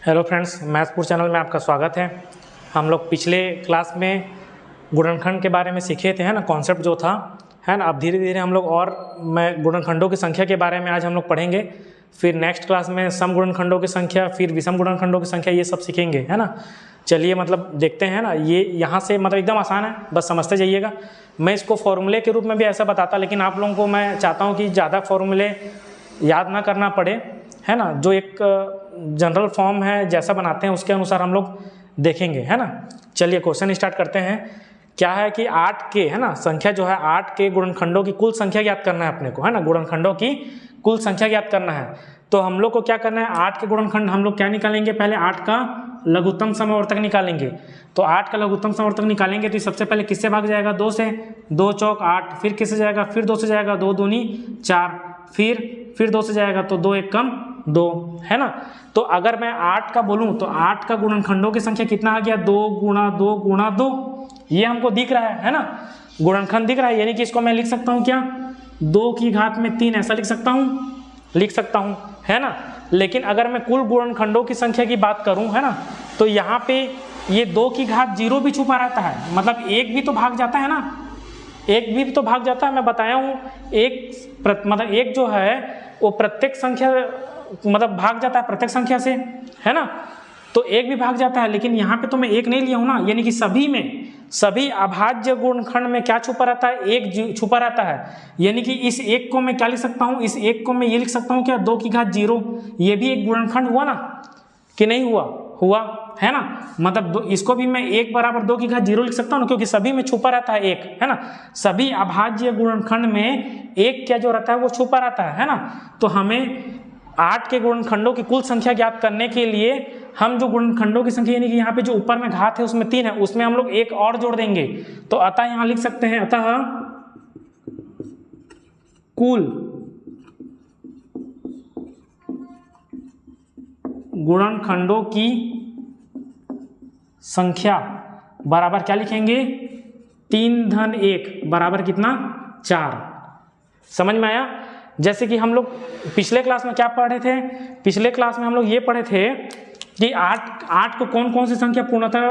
Hello friends, मैथपुर channel में आपका स्वागत है। हम लोग पिछले क्लास में गुणनखंड के बारे में सीखे थे, है ना, कॉन्सेप्ट जो था, है ना। अब धीरे धीरे हम लोग और गुणनखंडों की संख्या के बारे में आज हम लोग पढ़ेंगे। फिर नेक्स्ट क्लास में सम गुणनखंडों की संख्या, फिर विषम गुणनखंडों की संख्या, ये सब सीखेंगे, है ना। चलिए मतलब देखते हैं ना। ये यहाँ से मतलब एकदम आसान है, बस समझते जाइएगा। मैं इसको फॉर्मूले के रूप में भी ऐसा बताता, लेकिन आप लोगों को मैं चाहता हूँ कि ज़्यादा फॉर्मूले याद ना करना पड़े, है ना। जो एक जनरल फॉर्म है जैसा बनाते हैं उसके अनुसार हम लोग देखेंगे, है ना। चलिए क्वेश्चन स्टार्ट करते हैं। क्या है कि 8 के, है ना, संख्या जो है 8 के गुणनखंडों की कुल संख्या ज्ञात करना है अपने को, है ना। गुणनखंडों की कुल संख्या ज्ञात करना है, तो हम लोग को क्या करना है, 8 के गुणनखंड हम लोग क्या निकालेंगे, पहले 8 का लघुत्तम समवर्तक निकालेंगे। तो 8 का लघुत्तम समवर्तक निकालेंगे तो सबसे पहले किससे भाग जाएगा, 2 से। 2 चौक 8, फिर किससे जाएगा, फिर 2 से जाएगा, 2 दूनी 4, फिर 2 से जाएगा तो 2 एक कम 2, है ना। तो अगर मैं 8 का बोलूं तो 8 का गुणनखंडों की संख्या कितना आ गया, 2 गुणा 2 गुणा 2। ये हमको दिख रहा है ना, गुणनखंड दिख रहा है। यानी कि इसको मैं लिख सकता हूं क्या, 2 की घात में 3, ऐसा लिख सकता हूं, है ना। लेकिन अगर मैं कुल गुणनखंडों की संख्या की बात करूं, है ना, तो यहाँ पे ये 2 की घात 0 भी छुपा रहता है, मतलब एक भी तो भाग जाता है ना, एक भी तो भाग जाता है। मैं बताया हूँ मतलब एक जो है वो प्रत्येक संख्या मतलब भाग जाता है प्रत्येक संख्या से, है ना। तो एक भी भाग जाता है, लेकिन यहाँ पे तो मैं एक नहीं लिया हूँ ना। यानी कि सभी अभाज्य गुणनखंड में क्या छुपा रहता है, एक छुपा रहता है। यानी कि इस एक को मैं क्या लिख सकता हूँ, इस एक को मैं ये लिख सकता हूँ क्या, 2 की घात 0। ये भी एक गुणनखंड हुआ ना कि नहीं हुआ, है ना। मतलब इसको भी मैं 1 बराबर 2 की घात 0 लिख सकता हूँ, क्योंकि सभी में छुपा रहता है एक, है ना। सभी अभाज्य गुणनखंड में एक क्या जो रहता है वो छुपा रहता है ना। तो हमें 8 के गुणनखंडों की कुल संख्या ज्ञात करने के लिए हम जो गुणनखंडों की संख्या, यानी कि यहाँ पे जो ऊपर में घात है उसमें 3 है, उसमें हम लोग एक और जोड़ देंगे। तो अतः यहाँ लिख सकते हैं, अतः कुल गुणनखंडों की संख्या बराबर क्या लिखेंगे, 3 धन 1 बराबर कितना, 4। समझ में आया। जैसे कि हम लोग पिछले क्लास में क्या पढ़े थे, पिछले क्लास में हम लोग ये पढ़े थे कि 8 को कौन कौन सी संख्या पूर्णतः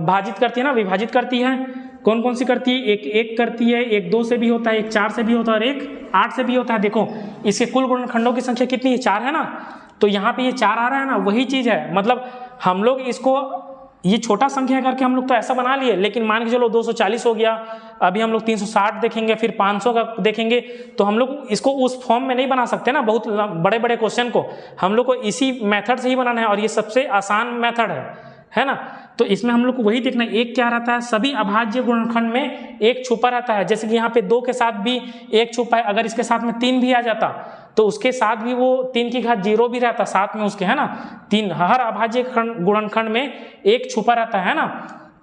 भाजित करती है ना, विभाजित करती है। कौन कौन सी करती है, एक 1 करती है, एक 2 से भी होता है, एक 4 से भी होता है और एक 8 से भी होता है। देखो इसके कुल गुणनखंडों की संख्या कितनी है, 4 है ना। तो यहाँ पे ये 4 आ रहा है ना, वही चीज है। मतलब हम लोग इसको ये छोटा संख्या करके हम लोग तो ऐसा बना लिए, लेकिन मान के चलो 240 हो गया, अभी हम लोग 360 देखेंगे, फिर 500 का देखेंगे, तो हम लोग इसको उस फॉर्म में नहीं बना सकते ना। बहुत बड़े बड़े क्वेश्चन को हम लोग को इसी मेथड से ही बनाना है, और ये सबसे आसान मेथड है ना। तो इसमें हम लोग को वही देखना है, एक क्या रहता है, सभी अभाज्य गुणनखंड में एक छुपा रहता है। जैसे कि यहाँ पे 2 के साथ भी एक छुपा है, अगर इसके साथ में 3 भी आ जाता तो उसके साथ भी वो 3 की घात 0 भी रहता साथ में उसके, है ना। 3 हर अभाज्य गुणनखंड में एक छुपा रहता है ना।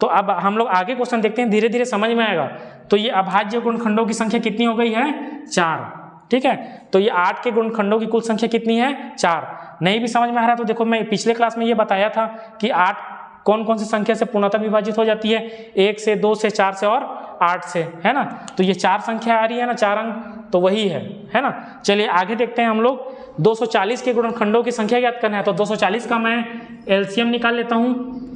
तो अब हम लोग आगे क्वेश्चन देखते हैं, धीरे धीरे समझ में आएगा। तो ये अभाज्य गुणनखंडों की संख्या कितनी हो गई है, 4, ठीक है। तो ये 8 के गुणनखंडों की कुल संख्या कितनी है, 4। नहीं भी समझ में आ रहा तो देखो, मैं पिछले क्लास में ये बताया था कि 8 कौन कौन सी संख्या से पूर्णतः विभाजित हो जाती है, 1 से, 2 से, 4 से और 8 से, है ना। तो ये 4 संख्या आ रही है ना, 4 अंक, तो वही है ना। चलिए आगे देखते हैं हम लोग। 240 के गुणनखंडों की संख्या ज्ञात करना है, तो 240 का मैं एलसीएम निकाल लेता हूँ,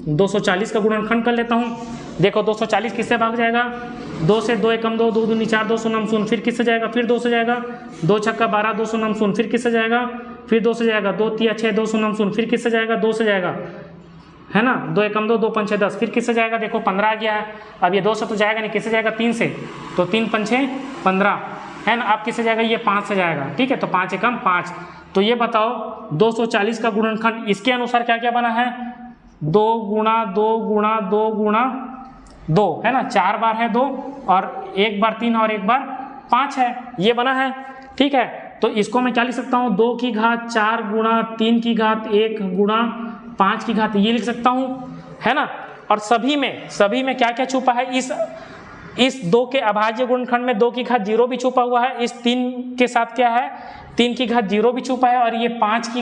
240 का गुणनखंड कर लेता हूँ। देखो 240 किससे भाग जाएगा, 2 से, 2 एकम 2, 2 दूनी 4, 2 शून्य शून्य, फिर किससे जाएगा, फिर 2 से जाएगा, 2 छक्का 12, 2 शून्य शून्य, फिर किससे जाएगा, फिर 2 से जाएगा, 2 तिया 6, 2 शून्य शून्य, फिर किससे जाएगा, 2 से जाएगा, है ना। 2 एकम 2, 2 पंचे 10, फिर किससे जाएगा, देखो 15 आ गया है। अब ये 2 से तो जाएगा नहीं, किससे जाएगा, 3 से, तो 3 पंचे 15, है ना। अब किससे जाएगा, ये 5 से जाएगा, ठीक है। तो 5 एकम 5। तो ये बताओ 240 का गुणनखंड इसके अनुसार क्या क्या बना है, 2 गुणा 2 गुणा 2 गुणा 2, है ना। 4 बार है 2, और 1 बार 3 और 1 बार 5 है, ये बना है, ठीक है। तो इसको मैं क्या लिख सकता हूँ, 2 की घात 4 गुणा 3 की घात 1 गुणा 5 की घात, ये लिख सकता हूँ, है ना। और सभी में क्या क्या छुपा है, इस 2 के अभाज्य गुणनखंड में 2 की घात 0 भी छुपा हुआ है, इस 3 के साथ क्या है, 3 की घात 0 भी छुपा है, और ये 5 की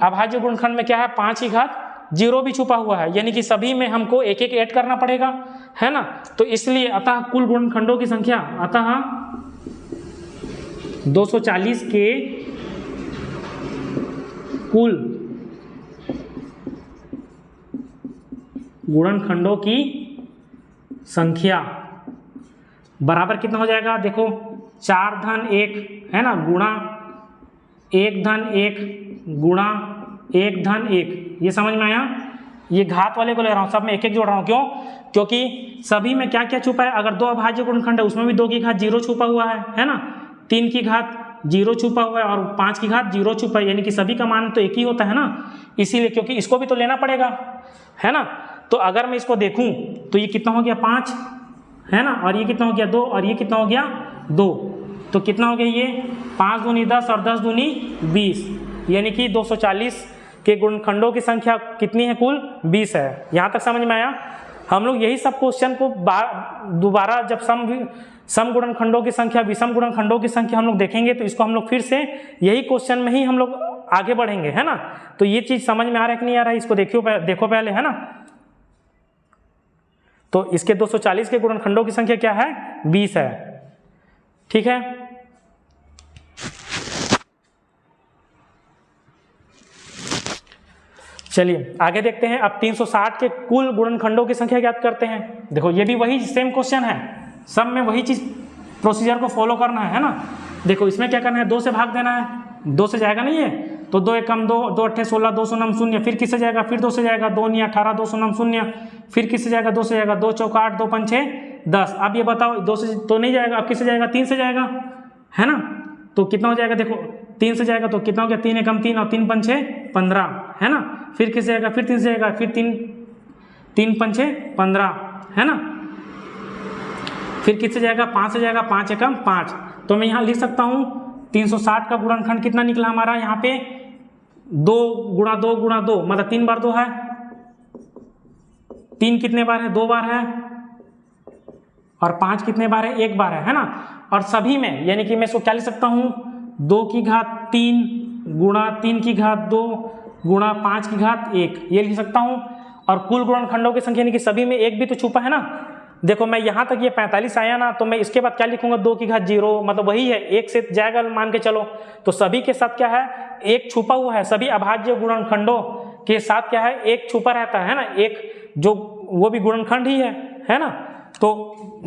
अभाज्य गुणनखंड में क्या है, 5 की घात 0 भी छुपा हुआ है। यानी कि सभी में हमको एक एक ऐड करना पड़ेगा, है ना। तो इसलिए अतः कुल गुणनखंडों की संख्या, अतः 240 के कुल गुणनखंडों की संख्या बराबर कितना हो जाएगा, देखो 4 धन 1 है ना, गुणा 1 धन 1 गुणा 1 धन 1। ये समझ में आया। ये घात वाले को ले रहा हूँ, सब में एक एक जोड़ रहा हूँ। क्यों? क्योंकि सभी में क्या क्या छुपा है, अगर 2 अभाज्य गुणनखंड है उसमें भी 2 की घात 0 छुपा हुआ है ना, 3 की घात 0 छुपा हुआ है और 5 की घात 0 छुपा है, यानी कि सभी का मान तो एक ही होता है ना, इसीलिए क्योंकि इसको भी तो लेना पड़ेगा है ना। तो अगर मैं इसको देखूं तो ये कितना हो गया 5 है ना, और ये कितना हो गया 2 और ये कितना हो गया 2, तो कितना हो गया ये 5 दूनी 10 और 10 दूनी 20, यानी कि 240 के गुणनखंडों की संख्या कितनी है, कुल 20 है। यहाँ तक समझ में आया। हम लोग यही सब क्वेश्चन को दोबारा जब सम गुणनखंडों की संख्या विषम गुणनखंडों की संख्या हम लोग देखेंगे तो इसको हम लोग फिर से यही क्वेश्चन में ही हम लोग आगे बढ़ेंगे है ना। तो ये चीज समझ में आ रहा है कि नहीं आ रहा है, इसको देखो पहले है ना। तो इसके 240 के गुणनखंडों की संख्या क्या है, 20 है। ठीक है, चलिए आगे देखते हैं। अब 360 के कुल गुणनखंडों की संख्या ज्ञात करते हैं। देखो ये भी वही सेम क्वेश्चन है, सब में वही चीज प्रोसीजर को फॉलो करना है ना। देखो इसमें क्या करना है, 2 से भाग देना है, 2 से जाएगा नहीं है तो 2 एकम 2, 2 अट्ठे 16, 2 शून्य 0, फिर किससे जाएगा, फिर 2 से जाएगा, 2 नी 18, 2 शून्य 0, फिर किससे जाएगा, 2 से जाएगा, 2 चौका 8, 2 पंचे 10। अब ये बताओ 2 से तो नहीं जाएगा, अब किससे जाएगा, 3 से जाएगा है ना। तो कितना हो जाएगा, देखो 3 से जाएगा तो कितना हो गया, 3 एकम 3 और 3 पंचे 15 है ना। फिर किससे जाएगा, फिर 3 से जाएगा, फिर 3 पंचे 15 है ना। फिर किससे जाएगा, 5 से जाएगा, 5 एकम 5। तो मैं यहाँ लिख सकता हूँ 360 का गुणनखंड कितना निकला हमारा, यहाँ पे 2 गुणा 2 गुणा 2 मतलब 3 बार 2 है, 3 कितने बार है, 2 बार है, और 5 कितने बार है, 1 बार है ना। और सभी में यानी कि मैं इसको क्या लिख सकता हूँ, 2 की घात 3 गुणा 3 की घात 2 गुणा 5 की घात 1, ये लिख सकता हूँ। और कुल गुणनखंडों की संख्या यानी कि सभी में 1 भी तो छुपा है ना। देखो मैं यहाँ तक ये 45 आया ना, तो मैं इसके बाद क्या लिखूंगा, 2 की घात 0 मतलब वही है, 1 से जाएगा मान के चलो। तो सभी के साथ क्या है, 1 छुपा हुआ है, सभी अभाज्य गुणनखंडों के साथ क्या है, 1 छुपा रहता है ना, एक जो वो भी गुणनखंड ही है ना। तो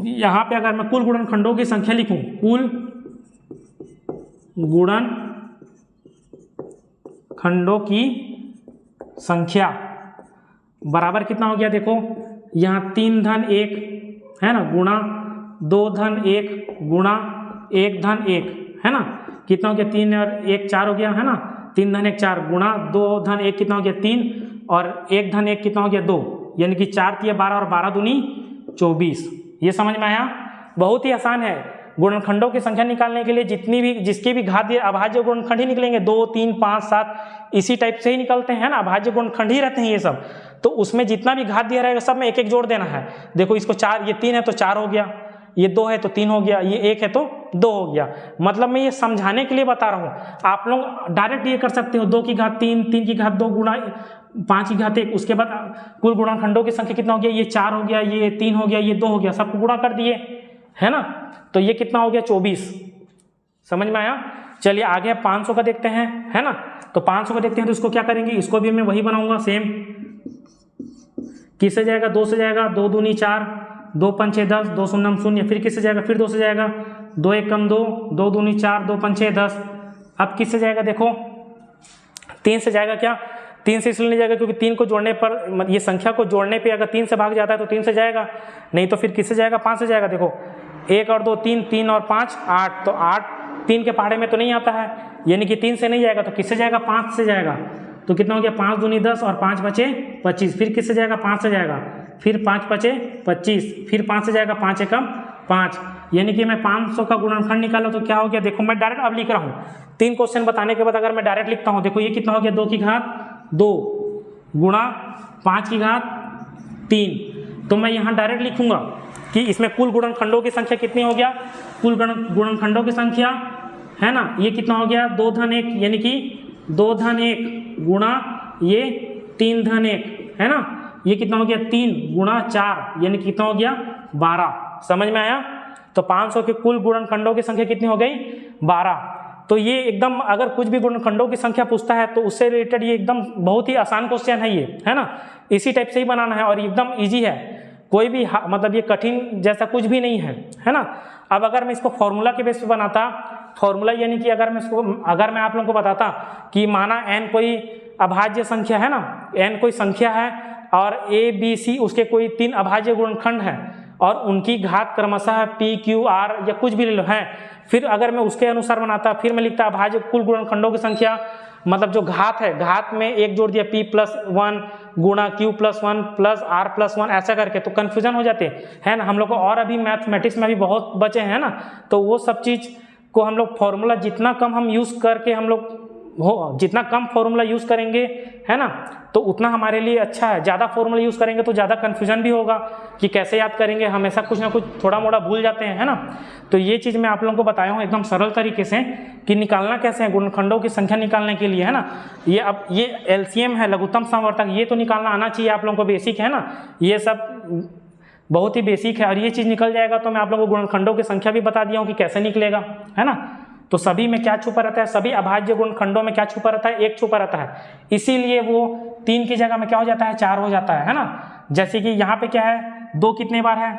यहाँ पे अगर मैं कुल गुणनखंडों की संख्या लिखूं, कुल गुणनखंडों की संख्या बराबर कितना हो गया, देखो यहाँ 3 धन 1 है ना, गुणा 2 धन 1 गुणा 1 धन 1 है ना, कितना हो गया, 3 और 1 4 हो गया है ना, 3 धन 1 4 गुणा 2 धन 1 कितना हो गया 3 और 1 धन 1 कितना हो गया 2, यानी कि 4 3 12 और 12 दूनी 24। ये समझ में आया। बहुत ही आसान है। गुणनखंडों की संख्या निकालने के लिए जिसकी भी घात अभाज्य गुणनखंड ही निकलेंगे, 2 3 5 7 इसी टाइप से ही निकलते हैं ना, अभाज्य गुणनखंड ही रहते हैं ये सब। तो उसमें जितना भी घात दिया रहेगा सब में एक एक जोड़ देना है। देखो इसको 4, ये 3 है तो 4 हो गया, ये 2 है तो 3 हो गया, ये 1 है तो 2 हो गया। मतलब मैं ये समझाने के लिए बता रहा हूँ। आप लोग डायरेक्ट ये कर सकते हो, 2 की घात 3, 3 की घात 2 गुणा 5 की घात 1, उसके बाद कुल गुणनखंडों की संख्या कितना हो गया, ये 4 हो गया, ये 3 हो गया, ये 2 हो गया, सबको गुणा कर दिए है ना। तो ये कितना हो गया 24। समझ में आया। चलिए आगे 500 का देखते हैं है ना। तो 500 का देखते हैं तो इसको क्या करेंगे, इसको भी मैं वही बनाऊंगा सेम। किससे जाएगा, 2 से जाएगा, 2 दूनी 4, 2 पंचे 10, 2 शून्य 0, फिर किससे जाएगा, फिर 2 से जाएगा, 2 एकम 2, 2 दूनी 4, 2 पंचे 10। अब किससे जाएगा, देखो 3 से जाएगा। क्या 3 से इसलिए नहीं जाएगा क्योंकि 3 को जोड़ने पर, ये संख्या को जोड़ने पे अगर 3 से भाग जाता है तो 3 से जाएगा, नहीं तो फिर किससे जाएगा, 5 से जाएगा। देखो 1 और 2 3, 3 और 5 8, तो 8 3 के पहाड़े में तो नहीं आता है, यानी कि 3 से नहीं जाएगा तो किससे जाएगा, 5 से जाएगा। तो कितना हो गया, 5 दूनी 10 और 5 बचे 25, फिर किससे जाएगा, 5 से जाएगा, फिर 5 बचे 25, फिर 5 से जाएगा, 5 एकम 5, यानी कि मैं 500 का गुणनखंड निकाला तो क्या हो गया। देखो मैं डायरेक्ट अब लिख रहा हूँ, 3 क्वेश्चन बताने के बाद अगर मैं डायरेक्ट लिखता हूँ, देखो ये कितना हो गया, 2 की घात 2 गुणा 5 की घात 3। तो मैं यहाँ डायरेक्ट लिखूंगा कि इसमें कुल गुणनखंडों की संख्या कितनी हो गया, कुल गुणनखंडों की संख्या है ना, ये कितना हो गया 2 धन 1, यानी कि 2 धन 1 गुणा ये 3 धन 1 है ना, ये कितना हो गया 3 गुणा 4, यानी कितना हो गया 12। समझ में आया। तो 500 के कुल गुणनखंडों की संख्या कितनी हो गई 12। तो ये एकदम अगर कुछ भी गुणनखंडों की संख्या पूछता है तो उससे रिलेटेड ये एकदम बहुत ही आसान क्वेश्चन है ये, है ना। इसी टाइप से ही बनाना है और एकदम ईजी है, कोई भी मतलब ये कठिन जैसा कुछ भी नहीं है ना। अब अगर मैं इसको फॉर्मूला के बेस पे बनाता, फॉर्मूला यानी कि अगर मैं आप लोगों को बताता कि माना n कोई अभाज्य संख्या है ना, n कोई संख्या है और a b c उसके कोई 3 अभाज्य गुणनखंड हैं और उनकी घात क्रमशः p q r या कुछ भी ले लो है, फिर अगर मैं उसके अनुसार बनाता, फिर मैं लिखता अभाज्य कुल गुणनखंडों की संख्या, मतलब जो घात है, घात में एक जोड़ दिया p+1 गुणा q+1 प्लस r+1 ऐसा करके, तो कन्फ्यूजन हो जाते है ना हम लोग को। और अभी मैथमेटिक्स में भी बहुत बचे हैं ना, तो वो सब चीज़ को हम लोग फॉर्मूला जितना कम हम यूज़ करके हम लोग जितना कम फॉर्मूला यूज़ करेंगे, है ना, तो उतना हमारे लिए अच्छा है। ज़्यादा फॉर्मूला यूज़ करेंगे तो ज़्यादा कन्फ्यूजन भी होगा कि कैसे याद करेंगे, हमेशा कुछ ना कुछ थोड़ा मोड़ा भूल जाते हैं, है ना। तो ये चीज़ मैं आप लोगों को बताया हूँ एकदम सरल तरीके से कि निकालना कैसे है गुणनखंडों की संख्या निकालने के लिए, है ना। ये अब ये एलसीएम है, लघुत्तम समवर्तक, ये तो निकालना आना चाहिए आप लोगों को, बेसिक है ना, ये सब बहुत ही बेसिक है। और ये चीज़ निकल जाएगा तो मैं आप लोगों को गुणनखंडों की संख्या भी बता दिया हूँ कि कैसे निकलेगा, है ना। तो सभी में क्या छुपा रहता है, सभी अभाज्य गुणनखंडों में क्या छुपा रहता है, 1 छुपा रहता है, इसीलिए वो 3 की जगह में क्या हो जाता है, 4 हो जाता है ना। जैसे कि यहाँ पे क्या है, 2 कितने बार है,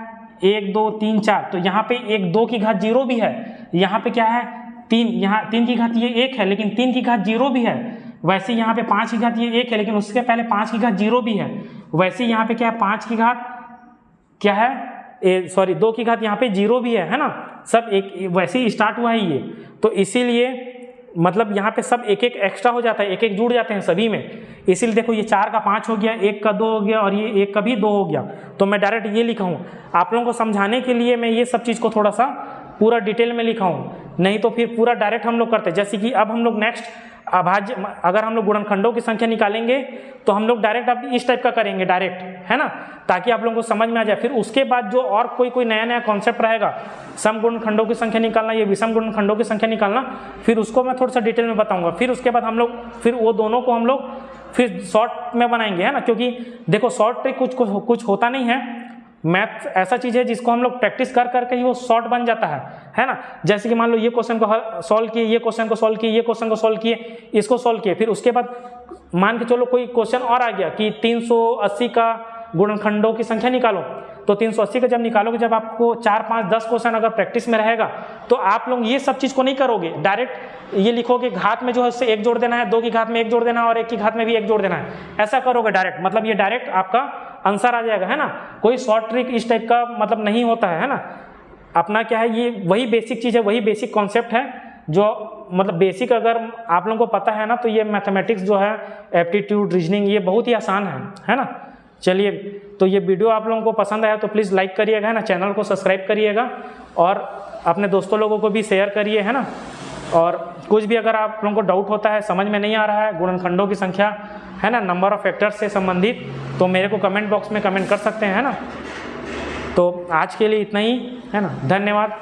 1 2 3 4, तो यहाँ पे 1 2 की घात 0 भी है, यहाँ पे क्या है 3, यहाँ 3 की घात ये 1 है लेकिन 3 की घात 0 भी है। वैसे यहाँ पे 5 की घात ये 1 है लेकिन उसके पहले 5 की घात 0 भी है। वैसे यहाँ पे क्या है, 5 की घात क्या है, 2 की घात यहाँ पे 0 भी है ना, सब एक वैसे ही स्टार्ट हुआ है ये। तो इसीलिए मतलब यहाँ पे सब एक एक एक्स्ट्रा हो जाता है, एक एक जुड़ जाते हैं सभी में। इसीलिए देखो ये 4 का 5 हो गया, 1 का 2 हो गया और ये 1 का भी 2 हो गया। तो मैं डायरेक्ट ये लिखा हूँ, आप लोगों को समझाने के लिए मैं ये सब चीज़ को थोड़ा सा पूरा डिटेल में लिखा हूँ, नहीं तो फिर पूरा डायरेक्ट हम लोग करते। जैसे कि अब हम लोग नेक्स्ट अभाज्य, अगर हम लोग गुणनखंडों की संख्या निकालेंगे तो हम लोग डायरेक्ट अब इस टाइप का करेंगे डायरेक्ट, है ना, ताकि आप लोगों को समझ में आ जाए। फिर उसके बाद जो और कोई नया कॉन्सेप्ट रहेगा, सम गुणनखंडों की संख्या निकालना, ये विषम गुणनखंडों की संख्या निकालना, फिर उसको मैं थोड़ा सा डिटेल में बताऊंगा। फिर उसके बाद हम लोग फिर वो दोनों को हम लोग फिर शॉर्ट में बनाएंगे, है ना, क्योंकि देखो शॉर्ट ट्रिक कुछ होता नहीं है। मैथ ऐसा चीज़ है जिसको हम लोग प्रैक्टिस कर करके ही वो शॉर्ट बन जाता है ना। जैसे कि मान लो ये क्वेश्चन को सॉल्व किए, ये क्वेश्चन को सॉल्व किए, ये क्वेश्चन को सॉल्व किए, इसको सॉल्व किए, फिर उसके बाद मान के चलो कोई क्वेश्चन और आ गया कि 380 का गुणनखंडों की संख्या निकालो। तो 380 का जब निकालोगे, जब आपको 4 5 10 क्वेश्चन अगर प्रैक्टिस में रहेगा तो आप लोग ये सब चीज़ को नहीं करोगे, डायरेक्ट ये लिखोगे घात में जो है उससे 1 जोड़ देना है, 2 की घात में 1 जोड़ देना है और 1 की घात में भी 1 जोड़ देना है, ऐसा करोगे डायरेक्ट। मतलब ये डायरेक्ट आपका आंसर आ जाएगा, है ना। कोई शॉर्ट ट्रिक इस टाइप का मतलब नहीं होता है ना। अपना क्या है, ये वही बेसिक चीज़ है, वही बेसिक कॉन्सेप्ट है जो मतलब बेसिक अगर आप लोगों को पता है ना, तो ये मैथमेटिक्स जो है, एप्टीट्यूड, रीजनिंग, ये बहुत ही आसान है ना। चलिए, तो ये वीडियो आप लोगों को पसंद आया तो प्लीज़ लाइक करिएगा, है ना, चैनल को सब्सक्राइब करिएगा और अपने दोस्तों लोगों को भी शेयर करिए, है ना। और कुछ भी अगर आप लोगों को डाउट होता है, समझ में नहीं आ रहा है गुणनखंडों की संख्या, है ना, नंबर ऑफ फैक्टर्स से संबंधित, तो मेरे को कमेंट बॉक्स में कमेंट कर सकते हैं, है ना। तो आज के लिए इतना ही, है ना, धन्यवाद।